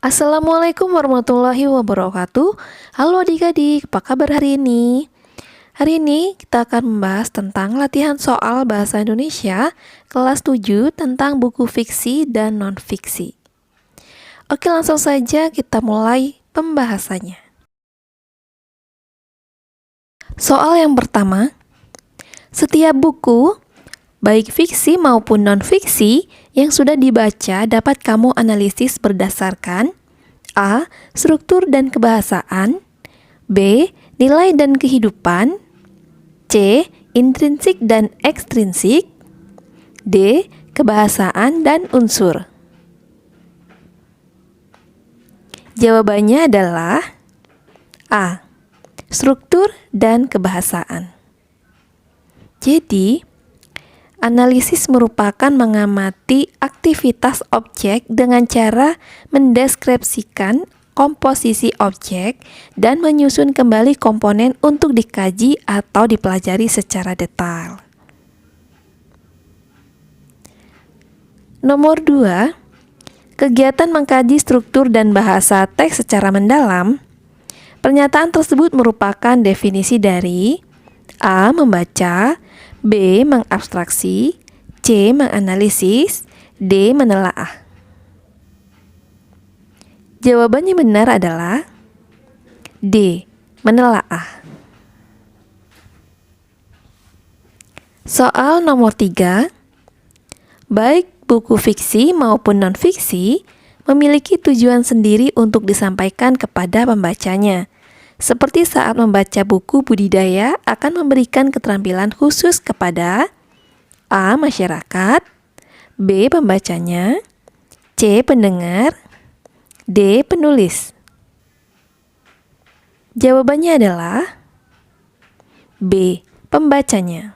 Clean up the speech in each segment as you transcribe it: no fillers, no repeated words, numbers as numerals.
Assalamualaikum warahmatullahi wabarakatuh. Halo adik-adik, apa kabar hari ini? Hari ini kita akan membahas tentang latihan soal bahasa Indonesia kelas 7 tentang buku fiksi dan non-fiksi. Oke, langsung saja kita mulai pembahasannya. Soal yang pertama, setiap buku, baik fiksi maupun non-fiksi, yang sudah dibaca dapat kamu analisis berdasarkan A. Struktur dan kebahasaan, B. Nilai dan kehidupan, C. Intrinsik dan ekstrinsik, D. Kebahasaan dan unsur. Jawabannya adalah A. Struktur dan kebahasaan. Jadi, analisis merupakan mengamati aktivitas objek dengan cara mendeskripsikan komposisi objek dan menyusun kembali komponen untuk dikaji atau dipelajari secara detail. Nomor 2, kegiatan mengkaji struktur dan bahasa teks secara mendalam. Pernyataan tersebut merupakan definisi dari A. Membaca, B. Mengabstraksi, C. Menganalisis, D. Menelaah. Jawabannya benar adalah D. Menelaah. Soal nomor 3, baik buku fiksi maupun non-fiksi memiliki tujuan sendiri untuk disampaikan kepada pembacanya. Seperti saat membaca buku budidaya akan memberikan keterampilan khusus kepada A. Masyarakat, B. Pembacanya, C. Pendengar, D. Penulis. Jawabannya adalah B. Pembacanya.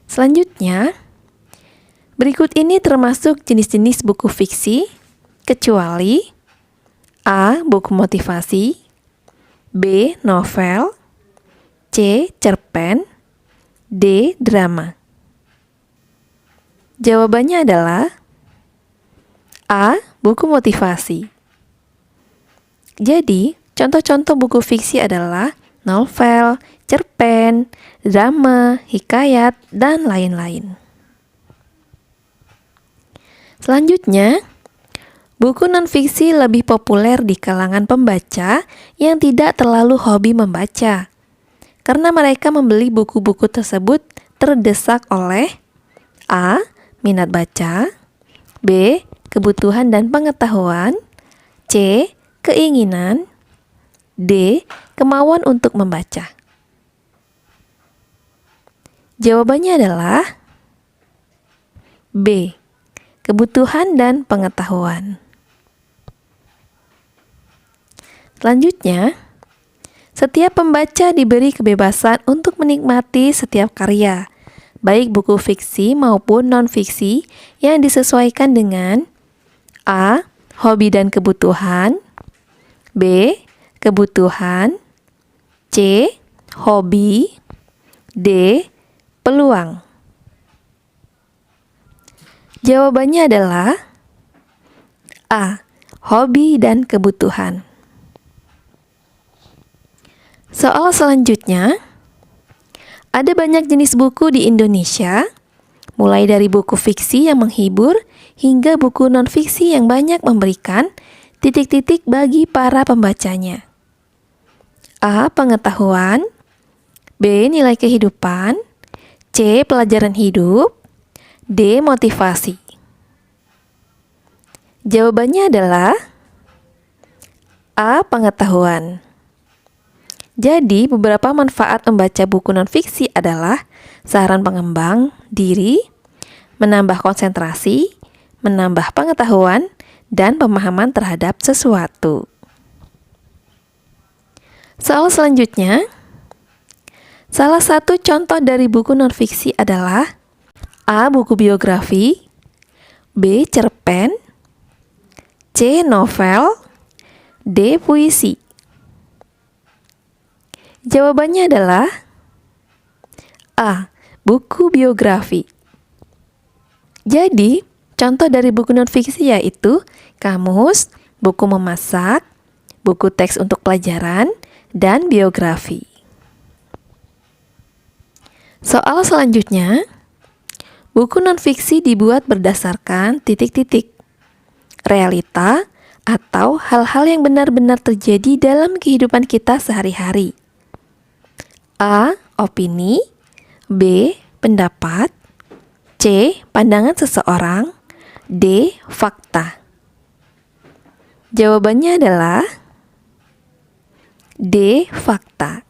Selanjutnya, berikut ini termasuk jenis-jenis buku fiksi, kecuali A. Buku motivasi, B. Novel, C. Cerpen, D. Drama. Jawabannya adalah A. Buku motivasi. Jadi, contoh-contoh buku fiksi adalah novel, cerpen, drama, hikayat, dan lain-lain. Selanjutnya, buku non-fiksi lebih populer di kalangan pembaca yang tidak terlalu hobi membaca, karena mereka membeli buku-buku tersebut terdesak oleh A. Minat baca, B. Kebutuhan dan pengetahuan, C. Keinginan, D. Kemauan untuk membaca. Jawabannya adalah B. Kebutuhan dan pengetahuan. Selanjutnya, setiap pembaca diberi kebebasan untuk menikmati setiap karya, baik buku fiksi maupun non-fiksi yang disesuaikan dengan A. Hobi dan kebutuhan, B. Kebutuhan, C. Hobi, D. Peluang. Jawabannya adalah A. Hobi dan kebutuhan. Soal selanjutnya, ada banyak jenis buku di Indonesia, mulai dari buku fiksi yang menghibur hingga buku non-fiksi yang banyak memberikan titik-titik bagi para pembacanya. A. Pengetahuan, B. Nilai kehidupan, C. Pelajaran hidup, D. Motivasi. Jawabannya adalah A. Pengetahuan. Jadi, beberapa manfaat membaca buku non-fiksi adalah saran pengembang diri, menambah konsentrasi, menambah pengetahuan, dan pemahaman terhadap sesuatu. Soal selanjutnya, salah satu contoh dari buku non-fiksi adalah A. Buku biografi, B. Cerpen, C. Novel, D. Puisi. Jawabannya adalah A. Buku biografi. Jadi, Contoh dari buku non-fiksi yaitu kamus, buku memasak, buku teks untuk pelajaran, dan biografi. Soal selanjutnya, buku non-fiksi dibuat berdasarkan titik-titik, realita, atau hal-hal yang benar-benar terjadi dalam kehidupan kita sehari-hari. A. Opini. B. Pendapat. C. Pandangan seseorang. D. Fakta. Jawabannya adalah D. Fakta.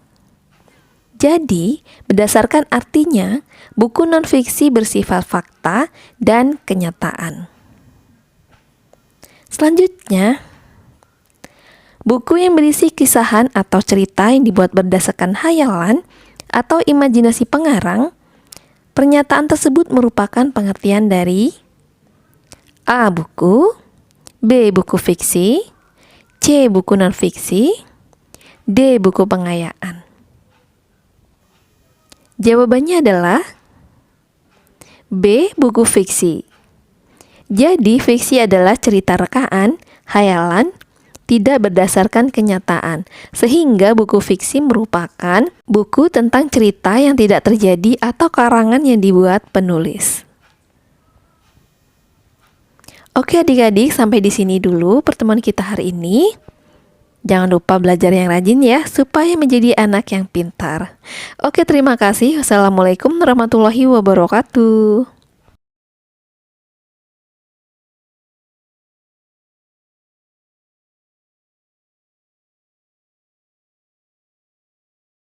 Jadi, berdasarkan artinya, buku non-fiksi bersifat fakta dan kenyataan. Selanjutnya, buku yang berisi kisahan atau cerita yang dibuat berdasarkan hayalan atau imajinasi pengarang, pernyataan tersebut merupakan pengertian dari A. Buku, B. Buku fiksi, C. Buku non-fiksi, D. Buku pengayaan. Jawabannya adalah B. Buku fiksi. Jadi, fiksi adalah cerita rekaan, hayalan, tidak berdasarkan kenyataan, sehingga buku fiksi merupakan buku tentang cerita yang tidak terjadi atau karangan yang dibuat penulis. Oke adik-adik, sampai di sini dulu pertemuan kita hari ini. Jangan lupa belajar yang rajin ya, supaya menjadi anak yang pintar. Oke, terima kasih. Wassalamualaikum warahmatullahi wabarakatuh.